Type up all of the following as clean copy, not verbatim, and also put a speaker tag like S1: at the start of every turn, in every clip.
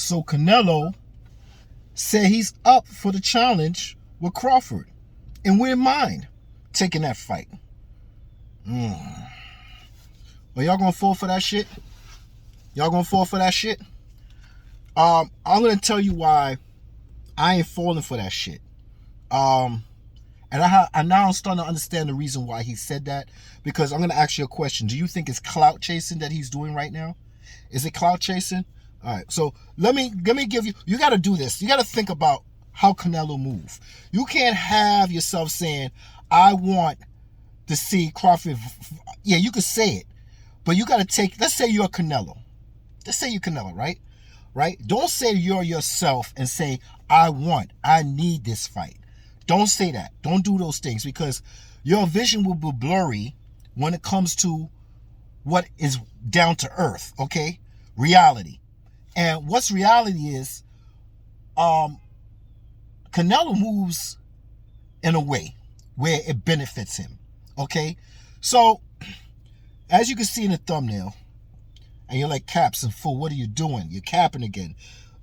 S1: So Canelo said he's up for the challenge with Crawford. And we didn't mind taking that fight. Are y'all gonna fall for that shit? Y'all gonna fall for that shit? I'm gonna tell you why I ain't falling for that shit. And now I'm starting to understand the reason why he said that, because I'm gonna ask you a question. Do you think it's clout chasing that he's doing right now? Is it clout chasing? All right. So let me give you. You got to do this. You got to think about how Canelo move. You can't have yourself saying, "I want to see Crawford." Yeah, you could say it, but you got to take. Let's say you're Canelo. Let's say you're Canelo, right? Right? Don't say you're yourself and say, I need this fight. Don't say that. Don't do those things, because your vision will be blurry when it comes to what is down to earth, okay? Reality. And what's reality is, Canelo moves in a way where it benefits him, okay? So, as you can see in the thumbnail, and you're like, Caps and Fool, what are you doing? You're capping again.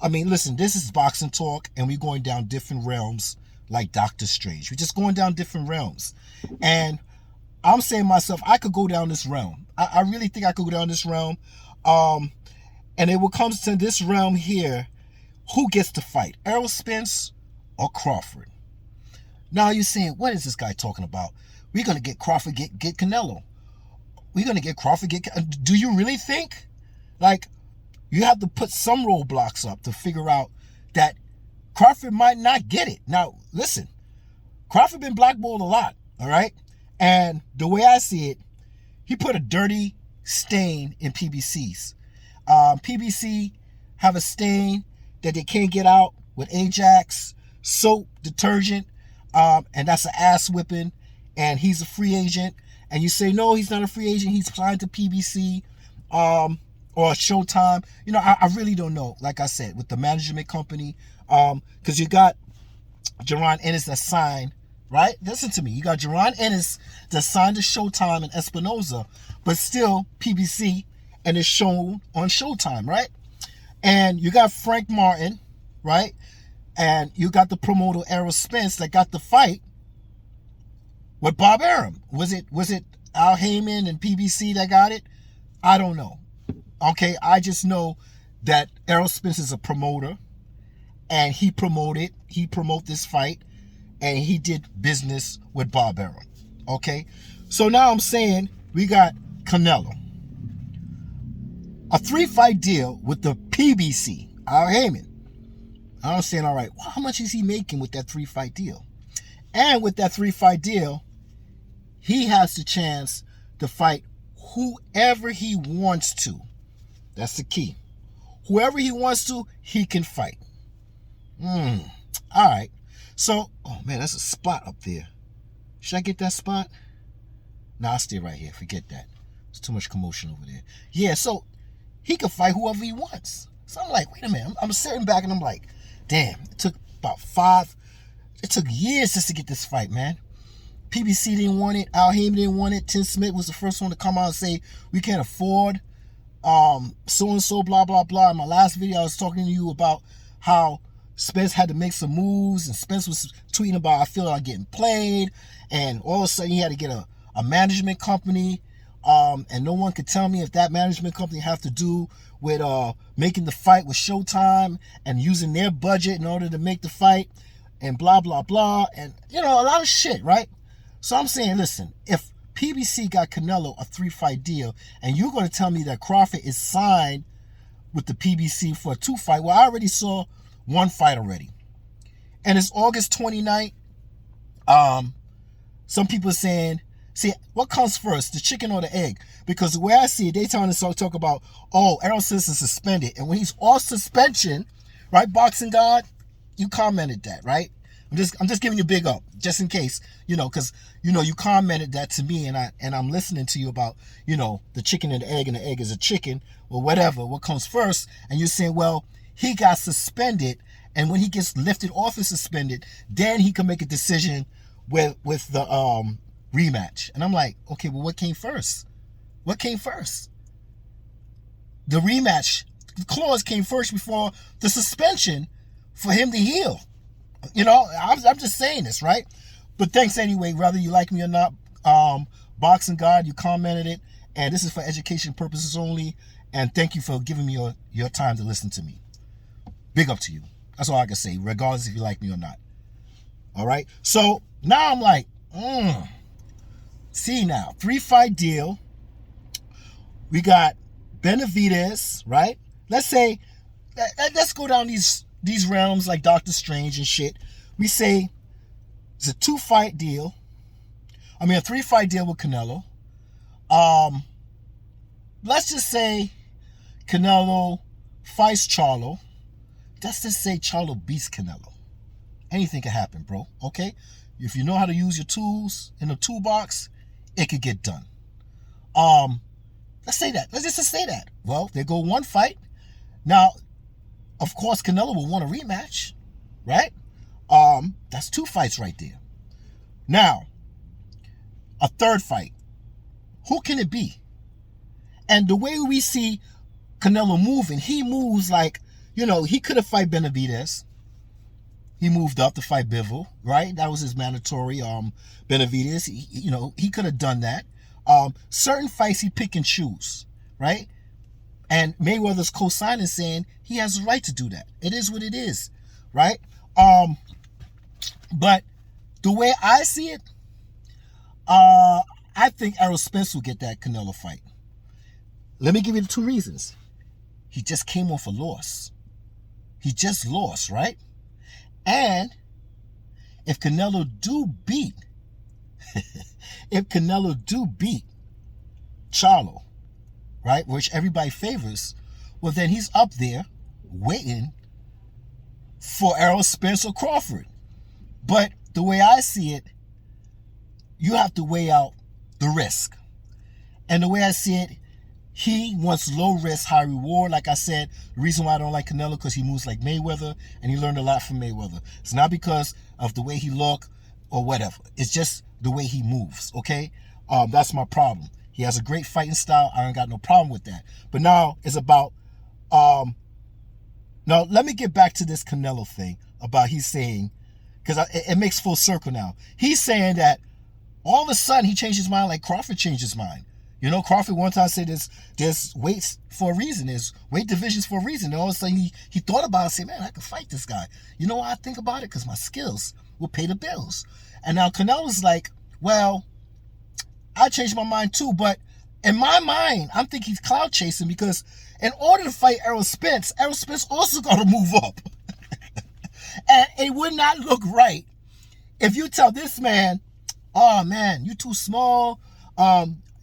S1: I mean, listen, this is boxing talk, and we're going down different realms like Doctor Strange. We're just going down different realms. And I'm saying to myself, I could go down this realm. I really think I could go down this realm. And it will come to this realm here, who gets to fight? Errol Spence or Crawford? Now you're saying, what is this guy talking about? We're going to get Crawford, get Canelo. We're going to get Crawford, do you really think? Like, you have to put some roadblocks up to figure out that Crawford might not get it. Now, listen, Crawford been blackballed a lot, all right? And the way I see it, he put a dirty stain in PBC's. PBC have a stain that they can't get out with Ajax, soap, detergent, and that's an ass whipping, and he's a free agent. And you say, no, he's not a free agent, he's signed to PBC, or Showtime. You know, I really don't know, like I said, with the management company, because you got Jerron Ennis that signed, right? Listen to me. You got Jerron Ennis that signed to Showtime and Espinoza, but still PBC, and it's shown on Showtime, right? And you got Frank Martin, right? And you got the promoter Errol Spence that got the fight with Bob Arum. Was it Al Heyman and PBC that got it? I don't know. Okay, I just know that Errol Spence is a promoter, and he promote this fight, and he did business with Bob Arum. Okay, so now I'm saying we got Canelo, a 3-fight deal with the PBC, Al Heyman. I'm saying, all right, well, how much is he making with that 3-fight deal? And with that 3-fight deal, he has the chance to fight whoever he wants to. That's the key. Whoever he wants to, he can fight. All right. So, oh man, that's a spot up there. Should I get that spot? Nah, I'll stay right here. Forget that. There's too much commotion over there. Yeah, so he can fight whoever he wants. So I'm like, wait a minute. I'm sitting back and I'm like, damn, it took years just to get this fight, man. PBC didn't want it. Al Heyman didn't want it. Tim Smith was the first one to come out and say, we can't afford so-and-so, blah, blah, blah. In my last video, I was talking to you about how Spence had to make some moves, and Spence was tweeting about, I feel like getting played, and all of a sudden he had to get a management company, and no one could tell me if that management company have to do with making the fight with Showtime and using their budget in order to make the fight, and blah, blah, blah, and, you know, a lot of shit, right? So I'm saying, listen, if PBC got Canelo a 3-fight deal, and you're going to tell me that Crawford is signed with the PBC for a 2-fight, well, I already saw 1 fight already. And it's August 29th. Some people are saying, see, what comes first, the chicken or the egg? Because the way I see it, they trying to talk about, oh, Errol Spence is suspended. And when he's off suspension, right, Boxing God, you commented that, right? I'm just giving you a big up, just in case, you know, because, you know, you commented that to me, and I'm listening to you about, you know, the chicken and the egg is a chicken, or whatever, what comes first, and you're saying, well, he got suspended, and when he gets lifted off and suspended, then he can make a decision with the rematch. And I'm like, okay, well, what came first? What came first? The rematch clause came first before the suspension for him to heal. I'm just saying this, right? But thanks anyway, whether you like me or not. Boxing God, you commented it, and this is for education purposes only. And thank you for giving me your time to listen to me. Big up to you. That's all I can say, regardless if you like me or not. All right. So now I'm like, see now, 3-fight deal. We got Benavidez, right? Let's say, let's go down these realms like Doctor Strange and shit. We say it's a 2-fight deal. I mean, a 3-fight deal with Canelo. Let's just say Canelo fights Charlo. Let's just say Charlo beats Canelo. Anything can happen, bro. Okay? If you know how to use your tools in the toolbox, it could get done. Let's say that. Let's just say that. Well, they go 1 fight. Now, of course, Canelo will want a rematch, right? That's 2 fights right there. Now, a 3rd fight. Who can it be? And the way we see Canelo moving, he moves like, he could have fight Benavidez. He moved up to fight Bivol, right? That was his mandatory. Benavidez, he could have done that. Certain fights he pick and choose, right? And Mayweather's co-signing saying he has the right to do that. It is what it is, right? But the way I see it, I think Errol Spence will get that Canelo fight. Let me give you the 2 reasons. He just came off a loss. He just lost, right? And if Canelo do beat Charlo, right, which everybody favors, well, then he's up there waiting for Errol Spence or Crawford. But the way I see it, you have to weigh out the risk. And the way I see it, he wants low risk, high reward. Like I said, the reason why I don't like Canelo because he moves like Mayweather, and he learned a lot from Mayweather. It's not because of the way he look or whatever. It's just the way he moves, okay? That's my problem. He has a great fighting style. I ain't got no problem with that. But now it's about, now let me get back to this Canelo thing about he's saying, because it makes full circle now. He's saying that all of a sudden he changed his mind like Crawford changed his mind. Crawford one time said there's weights for a reason. There's weight divisions for a reason. And all of a sudden he thought about it and said, man, I can fight this guy. You know why I think about it? Because my skills will pay the bills. And now Canelo's like, well, I changed my mind too. But in my mind, I'm thinking he's cloud chasing because in order to fight Errol Spence also got to move up. And it would not look right if you tell this man, oh man, you too small.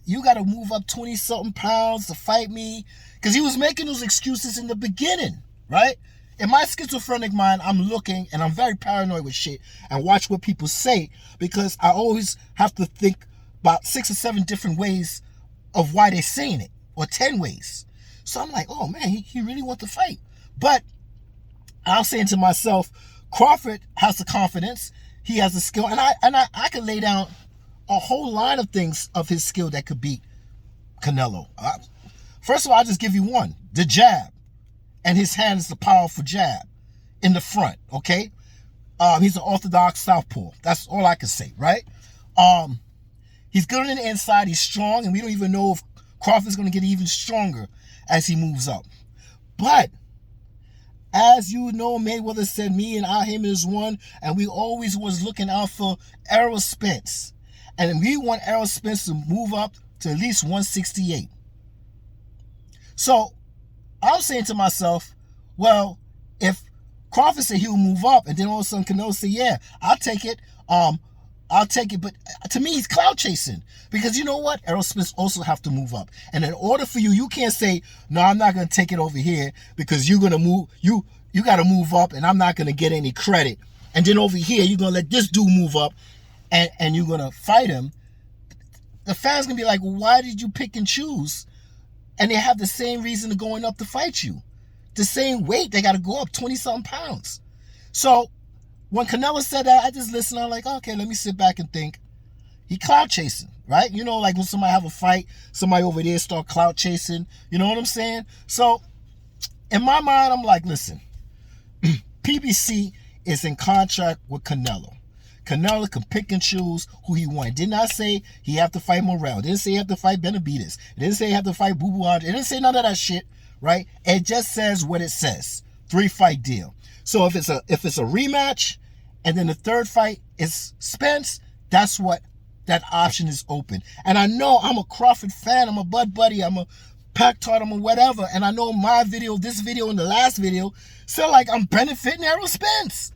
S1: You got to move up 20-something pounds to fight me. Because he was making those excuses in the beginning, right? In my schizophrenic mind, I'm looking and I'm very paranoid with shit and watch what people say because I always have to think about 6 or 7 different ways of why they're saying it, or 10 ways. So I'm like, oh man, he really wants to fight. But I'm saying to myself, Crawford has the confidence, he has the skill, and I can lay down a whole line of things of his skill that could beat Canelo. First of all, I'll just give you one. The jab. And his hand is the powerful jab in the front, okay? He's an orthodox southpaw. That's all I can say, right? He's good on the inside. He's strong, and we don't even know if Crawford's going to get even stronger as he moves up. But as you know, Mayweather said me and him is one, and we always was looking out for Errol Spence. And we want Errol Spence to move up to at least 168. So I'm saying to myself, well, if Crawford said he'll move up, and then all of a sudden Canelo say, yeah, I'll take it. I'll take it. But to me, he's cloud chasing. Because you know what? Errol Spence also have to move up. And in order for you can't say, no, I'm not going to take it over here because you're going to move. You got to move up, and I'm not going to get any credit. And then over here, you're going to let this dude move up. And you're going to fight him, the fans going to be like, well, why did you pick and choose? And they have the same reason to going up to fight you. The same weight, they got to go up 20-something pounds. So when Canelo said that, I just listened. I'm like, okay, let me sit back and think. He clout chasing, right? Like when somebody have a fight, somebody over there start clout chasing. You know what I'm saying? So in my mind, I'm like, listen, PBC is in contract with Canelo. Canelo can pick and choose who he wants. It did not say he have to fight Morrell. It didn't say he have to fight Benavidez. It didn't say he have to fight Boo Boo Andre. It didn't say none of that shit, right? It just says what it says. 3-fight deal. So if it's a rematch, and then the third fight is Spence, that's what that option is open. And I know I'm a Crawford fan. I'm a Bud Buddy. I'm a Pac-Tart. I'm a whatever. And I know my video, this video, and the last video sound like I'm benefiting Errol Spence.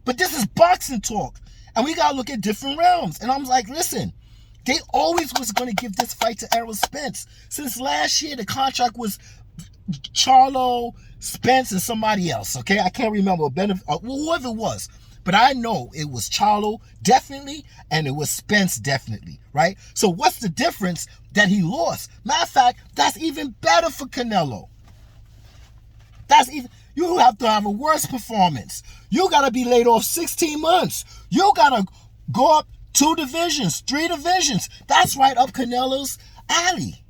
S1: But this is boxing talk. And we got to look at different realms. And I'm like, listen, they always was going to give this fight to Errol Spence. Since last year, the contract was Charlo, Spence, and somebody else. Okay, I can't remember. Whoever it was. But I know it was Charlo, definitely, and it was Spence, definitely, right? So what's the difference that he lost? Matter of fact, that's even better for Canelo. You have to have a worse performance. You got to be laid off 16 months. You got to go up 2 divisions, 3 divisions. That's right up Canelo's alley.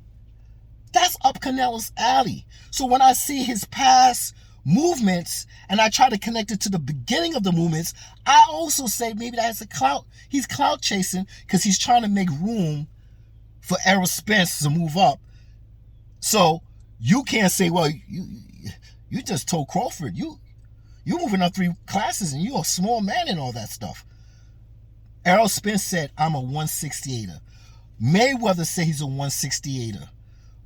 S1: That's up Canelo's alley. So when I see his past movements and I try to connect it to the beginning of the movements, I also say maybe that's a clout. He's clout chasing because he's trying to make room for Errol Spence to move up. So you can't say, well, you just told Crawford you moving up 3 classes and you're a small man and all that stuff. Errol Spence said, I'm a 168er. Mayweather said he's a 168er,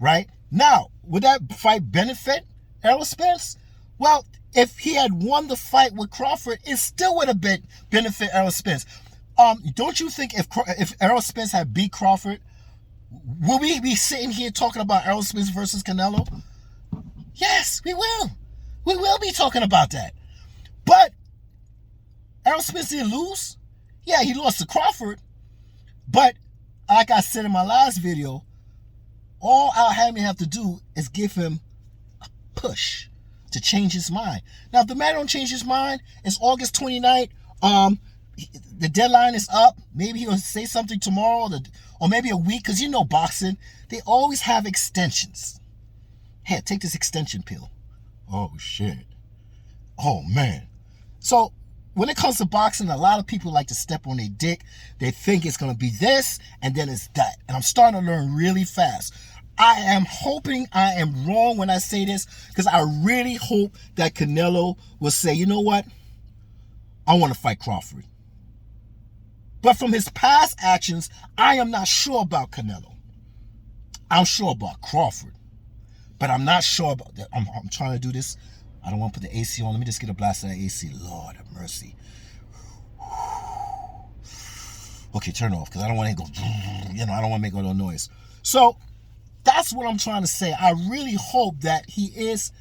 S1: right? Now, would that fight benefit Errol Spence? Well, if he had won the fight with Crawford, it still would have benefit Errol Spence. Don't you think if Errol Spence had beat Crawford, will we be sitting here talking about Errol Spence versus Canelo? Yes, we will. We will be talking about that. But Errol Spence didn't lose. Yeah, he lost to Crawford. But like I said in my last video, all Al Hammond have to do is give him a push to change his mind. Now, if the man don't change his mind, it's August 29th. The deadline is up. Maybe he'll say something tomorrow or maybe a week, because you know boxing, they always have extensions. Here, take this extension pill. Oh, shit. Oh, man. So when it comes to boxing, a lot of people like to step on their dick. They think it's going to be this and then it's that. And I'm starting to learn really fast. I am hoping I am wrong when I say this, because I really hope that Canelo will say, you know what? I want to fight Crawford. But from his past actions, I am not sure about Canelo. I'm sure about Crawford. But I'm not sure about that. I'm trying to do this. I don't want to put the AC on. Let me just get a blast of that AC. Lord have mercy. Okay, turn it off, because I don't want to go, I don't want to make all the noise. So that's what I'm trying to say. I really hope that he is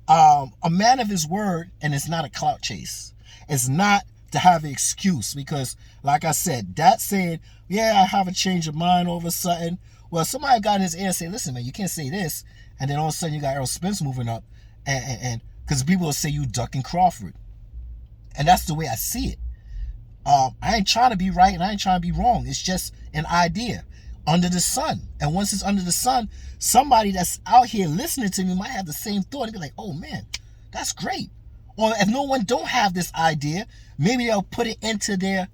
S1: a man of his word and it's not a clout chase. It's not to have an excuse, because like I said, that saying, yeah, I have a change of mind all of a sudden. Well, somebody got in his ear and say, listen, man, you can't say this. And then all of a sudden you got Errol Spence moving up, and because people will say you ducking Crawford. And that's the way I see it. I ain't trying to be right and I ain't trying to be wrong. It's just an idea under the sun. And once it's under the sun, somebody that's out here listening to me might have the same thought and be like, oh man, that's great. Or if no one don't have this idea, maybe they'll put it into their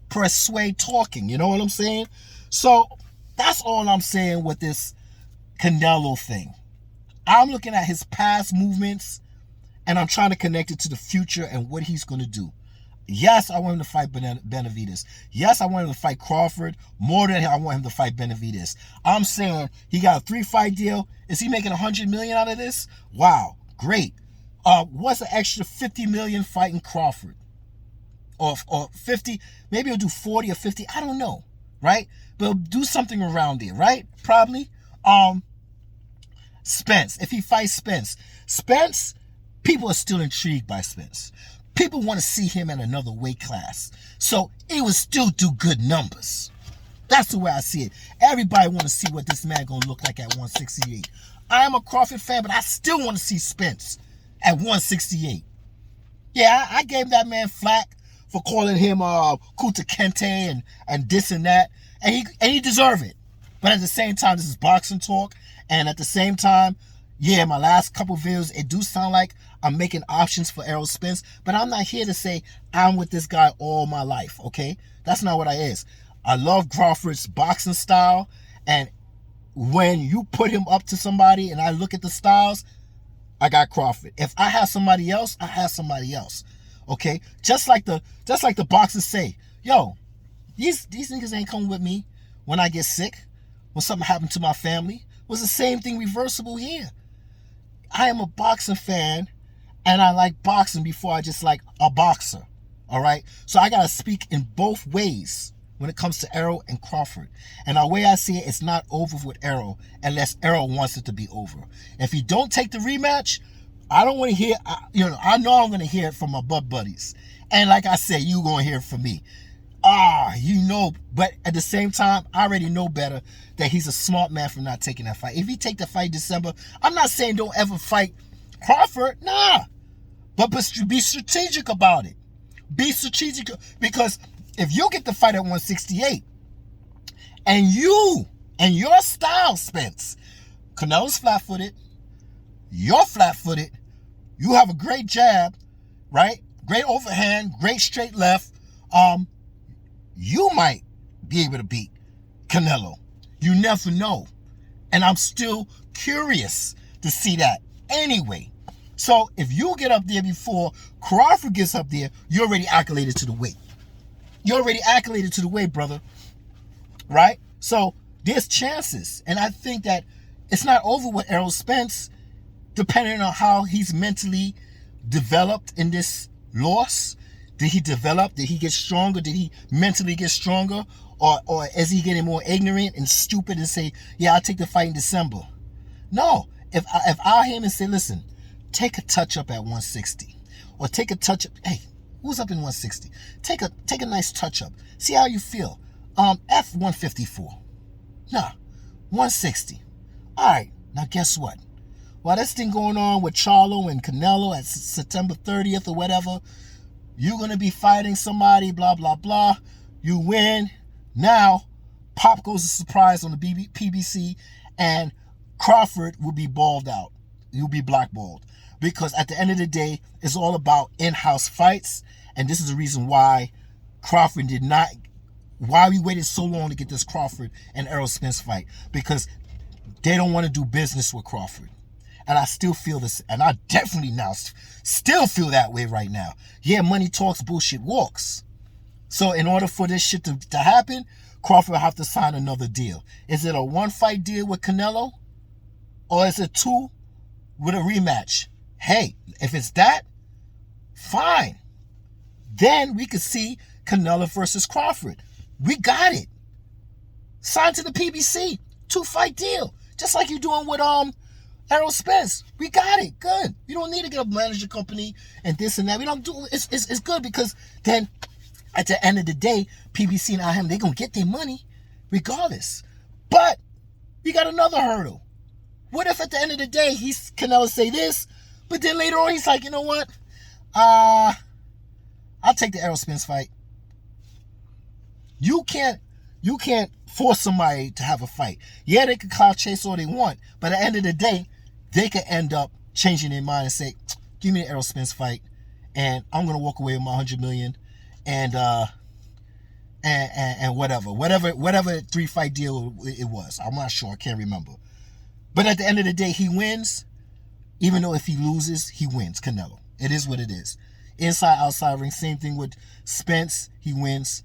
S1: persuade talking. You know what I'm saying? So that's all I'm saying with this Canelo thing. I'm looking at his past movements and I'm trying to connect it to the future and what he's going to do. Yes, I want him to fight Benavidez. Yes, I want him to fight Crawford more than I want him to fight Benavidez. I'm saying he got a 3-fight deal. Is he making $100 million out of this? Wow, great. What's the extra $50 million fighting Crawford? Or 50, maybe he'll do 40 or 50, I don't know, right? But he'll do something around there, right? Probably. Spence, if he fights Spence, people are still intrigued by Spence. People want to see him in another weight class. So it would still do good numbers. That's the way I see it. Everybody want to see what this man going to look like at 168. I am a Crawford fan, but I still want to see Spence at 168. Yeah, I gave that man flack for calling him Kuta Kente and this and that. And he deserved it. But at the same time, this is boxing talk. And at the same time, Yeah, my last couple videos, it do sound like I'm making options for Errol Spence, but I'm not here to say I'm with this guy all my life, okay? That's not what I is. I love Crawford's boxing style, and when you put him up to somebody and I look at the styles, I got Crawford. If I have somebody else, I have somebody else. Okay? Just like the boxers say, yo, these niggas ain't coming with me when I get sick, when something happened to my family. It was the same thing reversible here. I am a boxing fan, and I like boxing before I just like a boxer. All right? So I got to speak in both ways when it comes to Errol and Crawford. And the way I see it, it's not over with Errol unless Errol wants it to be over. If he don't take the rematch, I don't want to hear, I know I'm going to hear it from my buddies. And like I said, you going to hear it from me. But at the same time, I already know better that he's a smart man for not taking that fight. If he take the fight in December, I'm not saying don't ever fight Crawford, nah. But be strategic about it. Be strategic, because if you get the fight at 168, and your style, Spence, Canelo's flat-footed, you're flat-footed, you have a great jab, right? Great overhand, great straight left. You might be able to beat Canelo. You never know. And I'm still curious to see that anyway. So if you get up there before Crawford gets up there, you're already accoladed to the weight. You're already accoladed to the weight, brother. Right? So there's chances. And I think that it's not over with Errol Spence, depending on how he's mentally developed in this loss. Did he develop? Did he get stronger? Did he mentally get stronger? Or is he getting more ignorant and stupid and say, yeah, I'll take the fight in December? No. If I hear him and say, listen, take a touch up at 160. Or take a touch up. Hey, who's up in 160? Take a nice touch up. See how you feel. F 154. Nah, 160. All right, now guess what? While this thing going on with Charlo and Canelo at September 30th or whatever, you're going to be fighting somebody, blah, blah, blah. You win. Now, Pop goes a surprise on the PBC, and Crawford will be balled out. You'll be blackballed. Because at the end of the day, it's all about in-house fights. And this is the reason why why we waited so long to get this Crawford and Errol Spence fight. Because they don't want to do business with Crawford. And I still feel this, and I definitely now still feel that way right now. Yeah, money talks, bullshit walks. So in order for this shit to happen, Crawford will have to sign another deal. Is it a one-fight deal with Canelo? Or is it two with a rematch? Hey, if it's that, fine. Then we could see Canelo versus Crawford. We got it. Sign to the PBC. 2-fight deal. Just like you're doing with Errol Spence. We got it. Good. You don't need to get a manager company and this and that. We don't do it's good, because then at the end of the day, PBC and IM, they're gonna get their money regardless. But we got another hurdle. What if at the end of the day Canelo say this, but then later on he's like, you know what? I'll take the Errol Spence fight. You can't force somebody to have a fight. Yeah, they can clout chase all they want, but at the end of the day, they could end up changing their mind and say, give me the Errol Spence fight, and I'm gonna walk away with my $100 million, and whatever 3-fight deal it was. I'm not sure. I can't remember. But at the end of the day, he wins. Even though if he loses, he wins. Canelo. It is what it is. Inside, outside ring. Same thing with Spence. He wins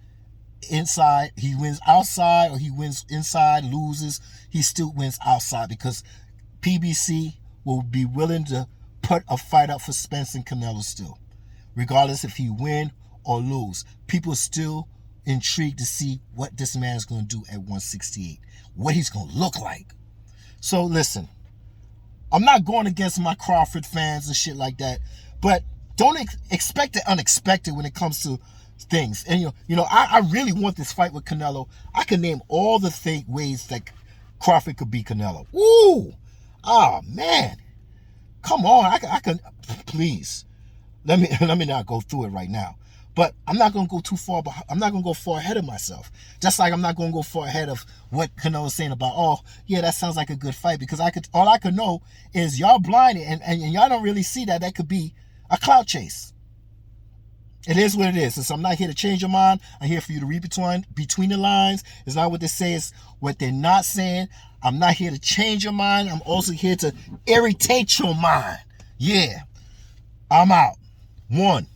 S1: inside. He wins outside, or he wins inside, loses. He still wins outside, because PBC will be willing to put a fight up for Spence and Canelo still. Regardless if he win or lose. People are still intrigued to see what this man is going to do at 168. What he's going to look like. So listen, I'm not going against my Crawford fans and shit like that, but don't expect the unexpected when it comes to things. And I really want this fight with Canelo. I can name all the ways that Crawford could beat Canelo. Ooh, oh man, come on! I can please let me not go through it right now. But I'm not going to go too far. I'm not going to go far ahead of myself. Just like I'm not going to go far ahead of what Canelo was saying about, oh, yeah, that sounds like a good fight. Because all I could know is y'all blinded and y'all don't really see that could be a clout chase. It is what it is. So I'm not here to change your mind. I'm here for you to read between the lines. It's not what they say, it's what they're not saying. I'm not here to change your mind. I'm also here to irritate your mind. Yeah. I'm out. 1.